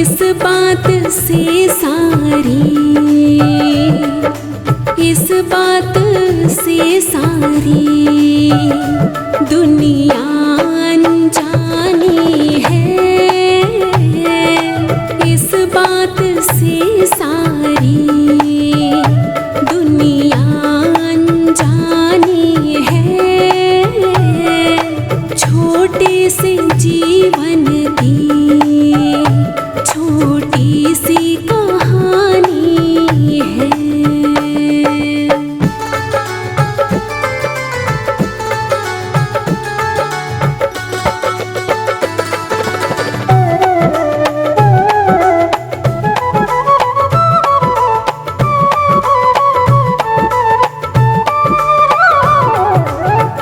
इस बात से सारी, इस बात से सारी दुनिया अनजानी है। इस बात से सारी दुनिया अनजानी है। छोटे से जीवन की छोटी सी कहानी है।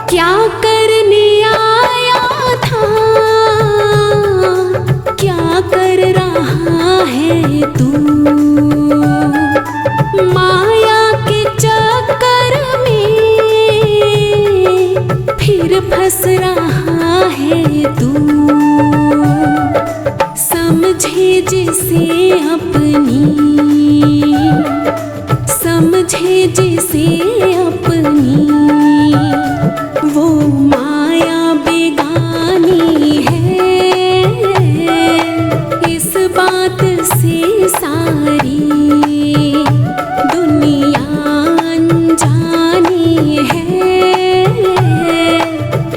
क्या करने आया था, क्या कर रहा है तू, माया के चक्कर में फिर फंस रहा है तू। समझे जिसे अपनी, समझे जिसे अपनी, वो माया बेगानी है। इस बात से सारी दुनिया अनजानी है।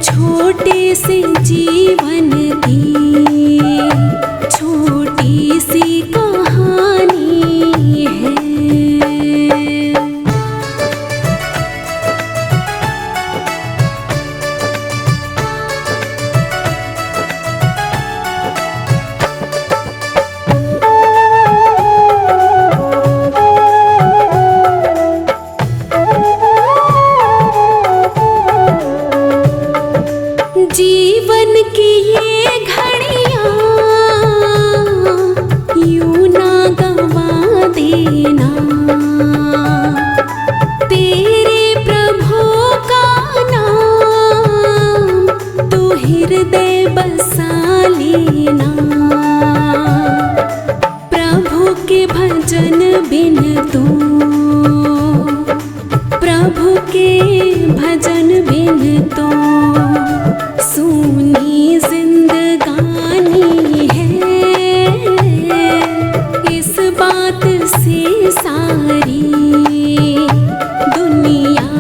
छोटे से जीवन की छोटी सी कहानी है। जीवन की ये घड़ियां यूं ना गवा देना। तेरे प्रभु का नाम तो हृदय बसा लेना। प्रभु के भजन बिन तो, प्रभु के भजन बिन तो सूनी जिंदगानी है। इस बात से सारी दुनिया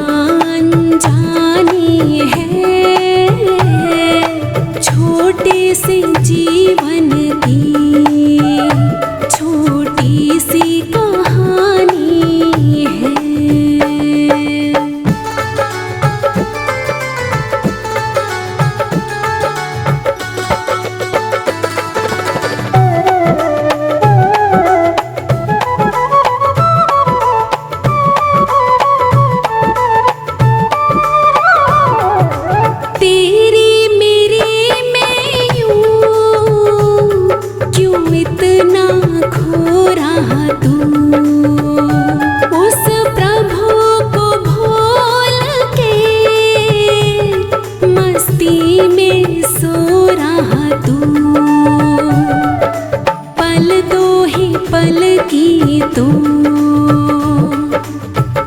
अनजानी है। छोटे से जीवन की छोटी सी कहानी है। इतना खो रहा तू, उस प्रभु को भूल के मस्ती में सो रहा तू। पल दो ही पल की तो,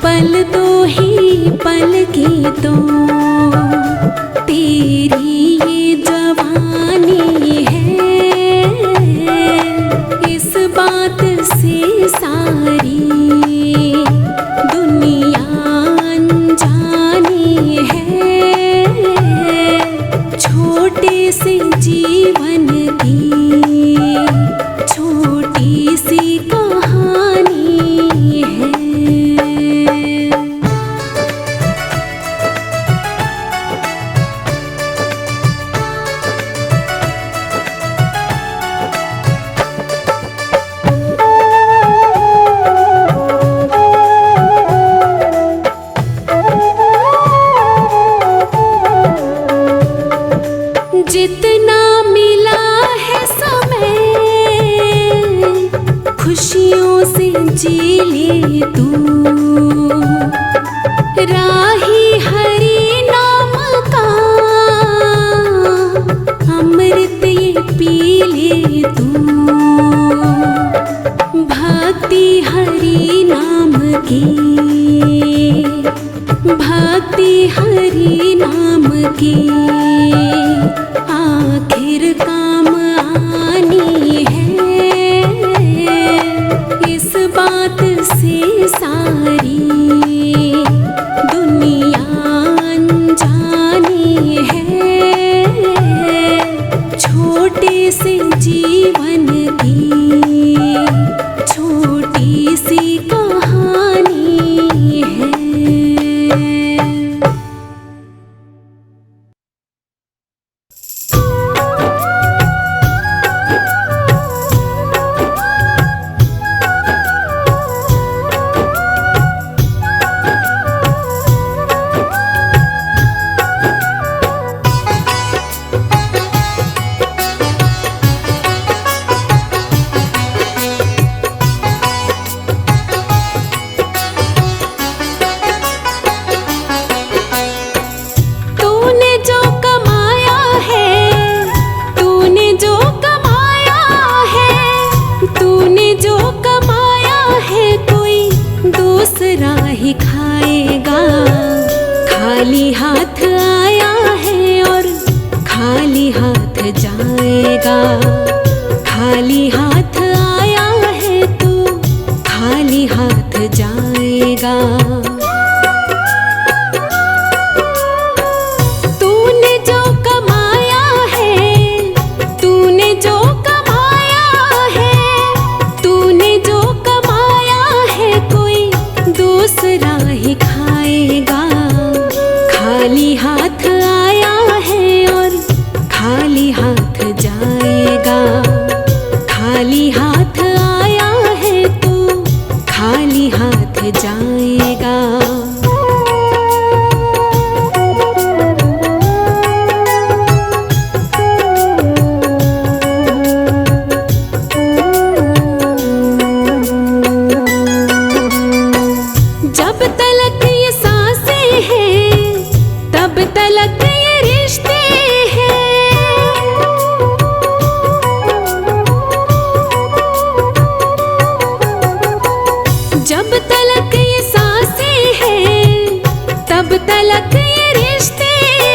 पल दो ही पल की तो तेरी ये जवानी है। इस बात से सारी दुनिया अनजानी है। छोटे से जीवन की छोटी सी कहानी है। जितना मिला है समय खुशियों से जी ले तू। राही हरि नाम का अमृत ये पी ले तू। भक्ति हरि नाम की, भक्ति हरि नाम की आखिर काम आनी है। इस बात से सारी दुनिया अनजानी है। छोटे से जीवन की छोटी सी कहानी है। ही खाएगा। खाली हाथ आया है और खाली हाथ जाएगा। खाली हाथ आया है तो खाली हाथ जाएगा। तूने जो कमाया है, तूने जो कमाया है, तूने जो कमाया है कोई दूसरा ही खाएगा। खाली हाथ आया है और खाली हाथ जाएगा। खाली हाथ आया है तो खाली हाथ जाएगा। जब तलक ये सांसें हैं तब तलक ये रिश्ते हैं। जब तलक ये सांसें हैं तब तलक ये रिश्ते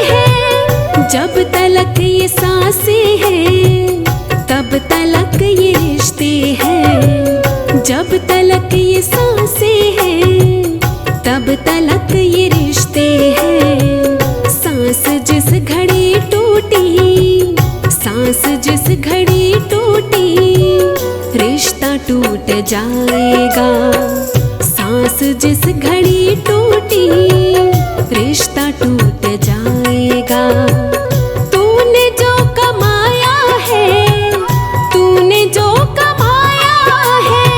हैं। जब तलक ये सांसें हैं तब तलक ये रिश्ते हैं। जब तलक ये सांसें हैं तब तलक ये रिश्ते हैं। सांस जिस घड़ी टूटी, सांस जिस घड़ी टूटी रिश्ता टूट जाएगा। सांस जिस घड़ी टूटी रिश्ता टूट जाएगा। तूने जो कमाया है, तूने जो कमाया है,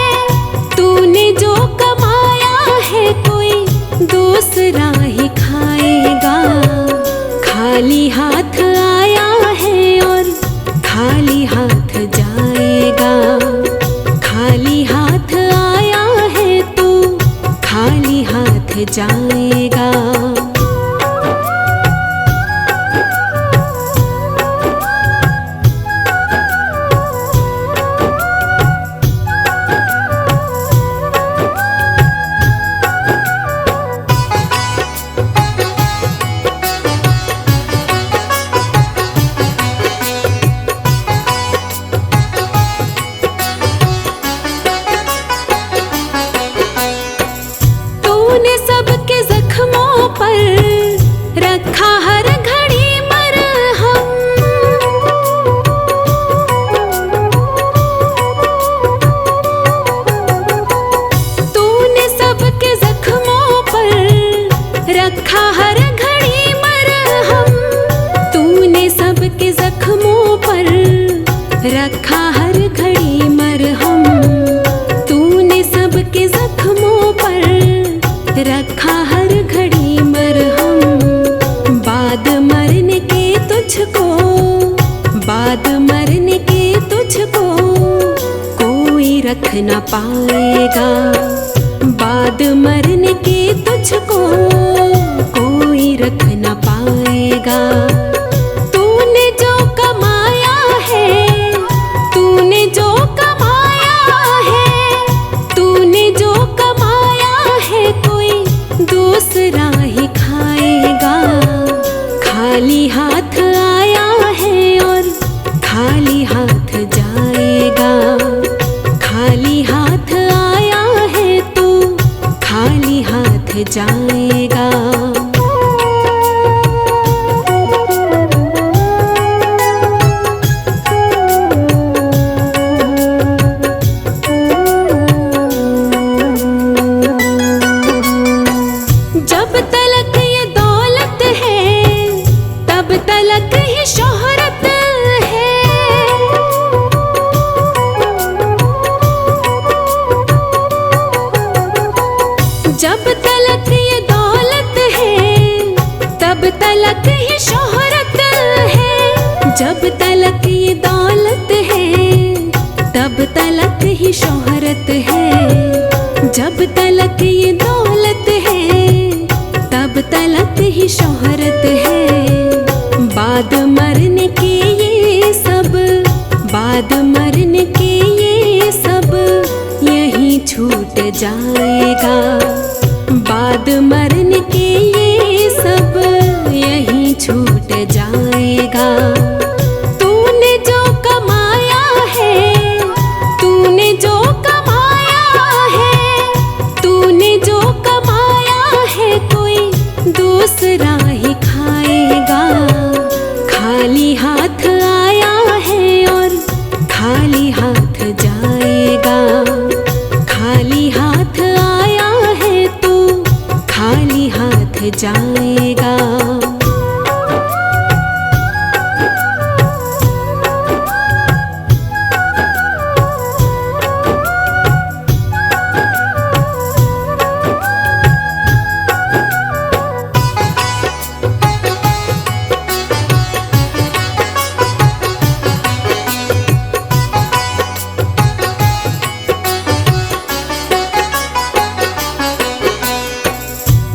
तूने जो कमाया है कोई दूसरा ही खाएगा। खाली हाथ आया है और खाली हाथ जाएगा। खाली हाथ आया है तो खाली हाथ जाएगा। तूने सबके जख्मों पर रखा हर घड़ी मरहम। तूने सबके जख्मों पर रखा हर घड़ी मरहम। तूने सबके जख्मों पर रखा हर घड़ी मरहम। तूने सबके जख्मों पर रखा हर घड़ी मरहम। बाद मरने के तुझको, बाद मरने के तुझको कोई रख ना पाएगा। बाद मरने के तुझको कोई रख ना पाएगा। तूने जो कमाया है, तूने जाएगा। खाली हाथ आया है तो खाली हाथ जाएगा। जब तलक ये दौलत है तब तलक ही शोहरत है। जब तलक ये दौलत है तब तलक ही शोहरत है। जब तलक ये दौलत है तब तलक ही शोहरत है। जब तलक ये दौलत है तब तलक ही शोहरत है। बाद मरने के ये सब, बाद मरने के ये सब यहीं छूट जाएगा। बाद मरने के ये सब यहीं छूट जाएगा। तूने जो कमाया है, तूने जो कमाया है, तूने जो कमाया है कोई दूसरा ही खाएगा। खाली हाथ आया है और खाली हाथ जाएगा। खाली हाथ आया है तो खाली हाथ जाएगा।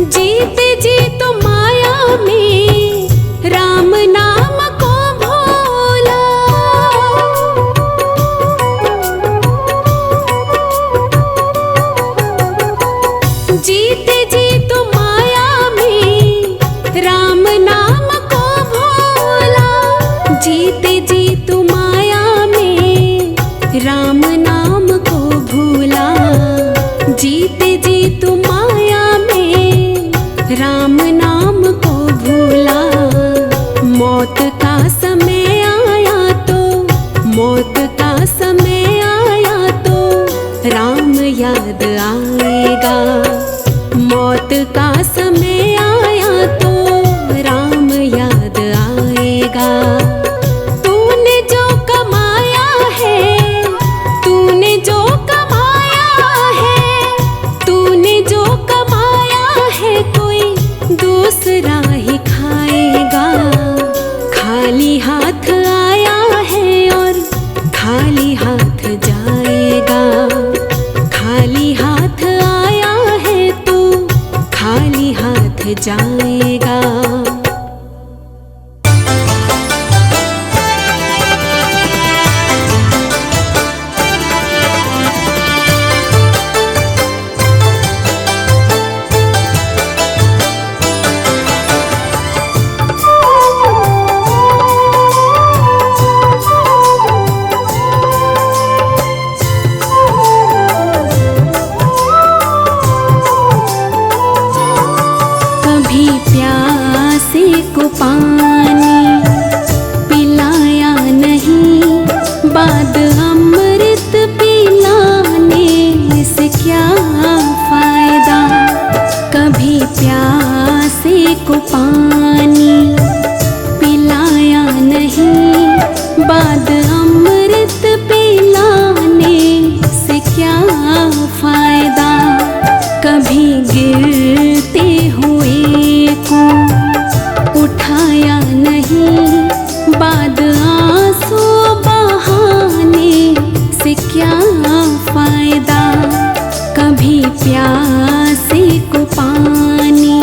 जीते जी तो माया में राम नाम को भूला। जीते जी तो माया में राम नाम को भूला। जीते जी तो माया में राम नाम को भूला। जीते जी तो माया में राम नाम को भूला। मौत का समय आया तो, मौत का समय आया तो राम याद आएगा। मौत का समय आया तो राम याद आएगा। तूने जो कमाया है, तूने जो कमाया है, तूने जो कमाया है कोई दूसरा ही खाएगा। खाली हाथ आया है और खाली हाथ जाएगा। खाली हाथ आया है तो खाली हाथ जाएगा। कभी प्यासे को पानी पिलाया नहीं, बाद अमृत पिलाने से क्या फायदा। कभी प्यासे को पानी पिलाया नहीं, बाद अमृत पिलाने से क्या फायदा। कभी गिरते हुए को उठाया नहीं, बाद आंसू बहाने से क्या फायदा। कभी प्यासे को पानी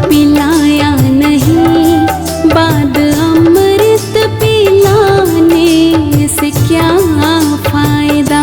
पिलाया नहीं, बाद अमृत पिलाने से क्या फायदा।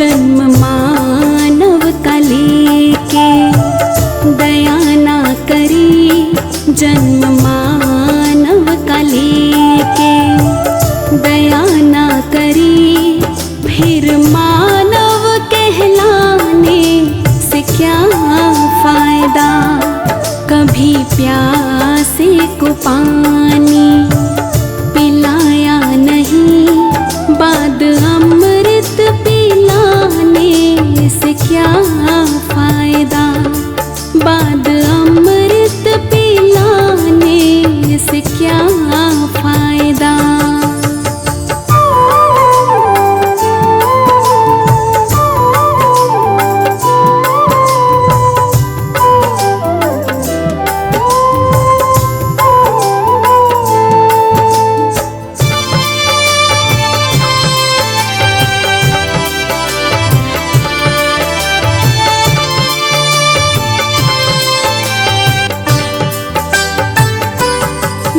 जन्म मानव का लेके दया ना करी, जन्म मानव का लेके दया ना करी, फिर मानव कहलाने से क्या फायदा। कभी प्यासे को पानी पिलाया नहीं, बाद अमृत पिलाने से क्या फायदा, बाद अमृत पिलाने से क्या फायदा।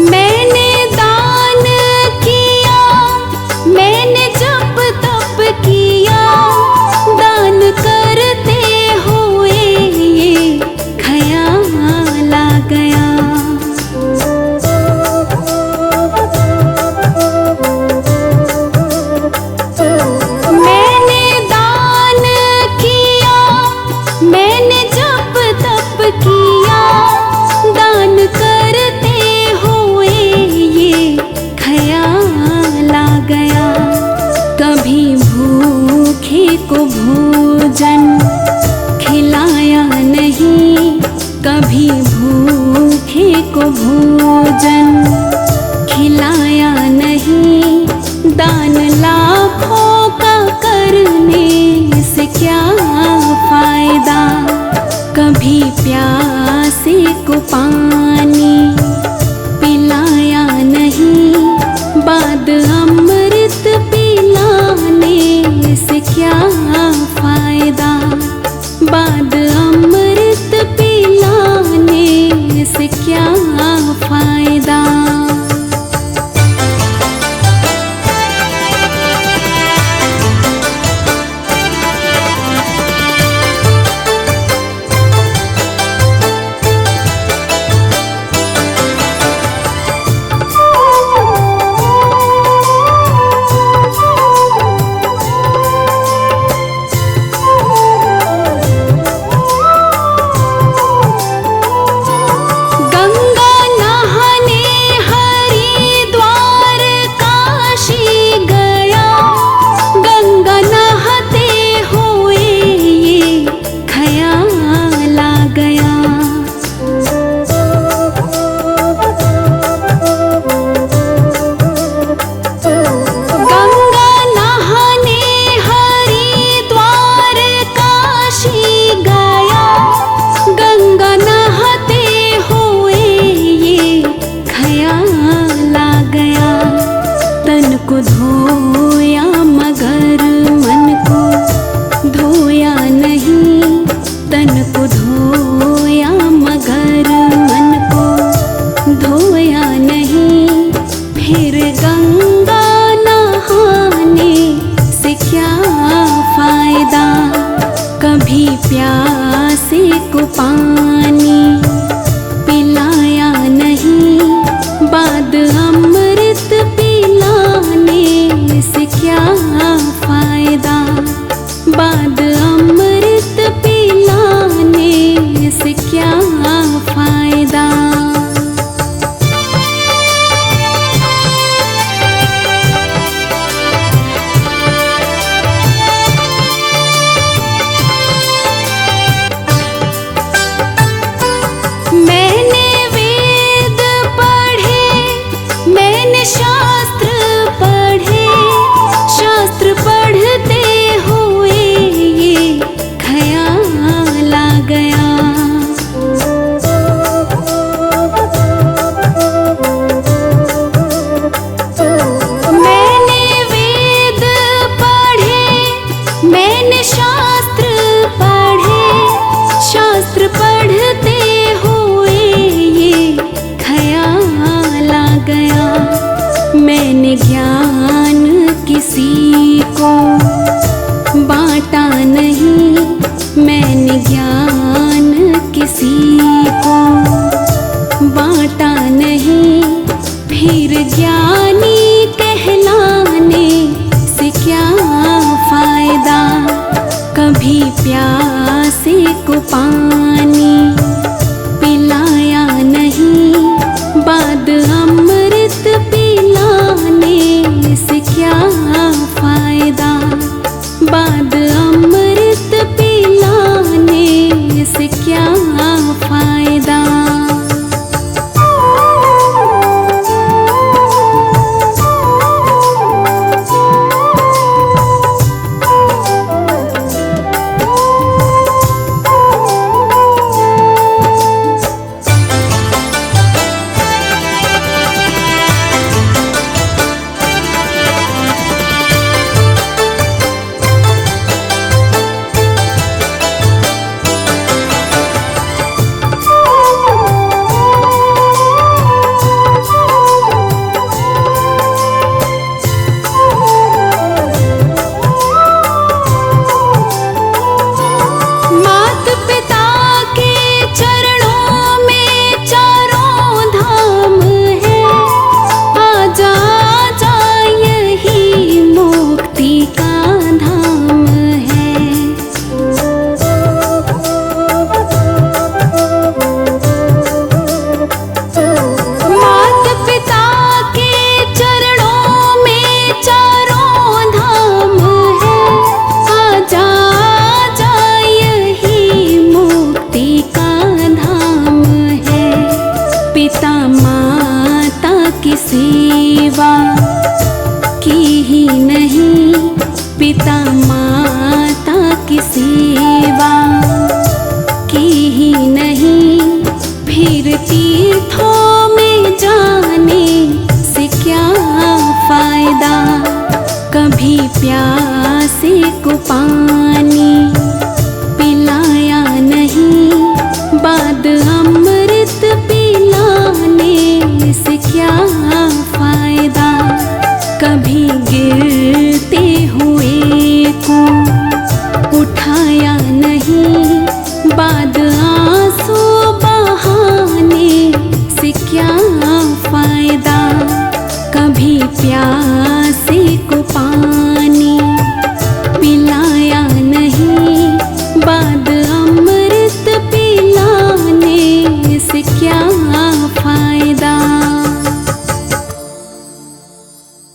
मैंने दान किया, मैंने जप तप किया, दान करते हुए ये ख्याल आ गया। मैंने दान किया, मैंने जप तप किया, दान करते ख्याल आ गया। कभी भूखे को भोजन खिलाया नहीं, कभी भूखे को भोजन खिलाया नहीं, दान लाखों का करने से क्या फायदा। कभी प्यासे को पानी पिलाया नहीं, बाद अमृत पिलाने से क्या फायदा, बाद अमृत पिलाने से क्या फायदा। को धोया मगर मन को धोया नहीं, तन को धोया मगर मन को धोया नहीं, फिर गंगा नहाने से क्या फायदा। कभी प्यासे को पानी पिलाया नहीं, बाद अमृत पिलाने से क्या फायदा, बाद अमृत पिलाने से क्या फायदा। मैंने वेद पढ़े, मैंने शास्त्र पढ़े, शास्त्र पढ़ते हुए ये ख्याल आ गया। मैंने वेद पढ़े, मैंने शास्त्र पढ़े, शास्त्र पढ़ते हुए ये ख्याल आ गया। मैंने ज्ञान किसी को बांटा फायदा, कभी प्यासे को पानी पिलाया नहीं, बाद अमृत पिलाने से क्या फायदा, बाद अमृत पिलाने से क्या फायदा। सेवा की ही नहीं, पिता माता की सेवा की ही नहीं, फिर तीर्थों में जाने से क्या फायदा, कभी प्यासे को पानी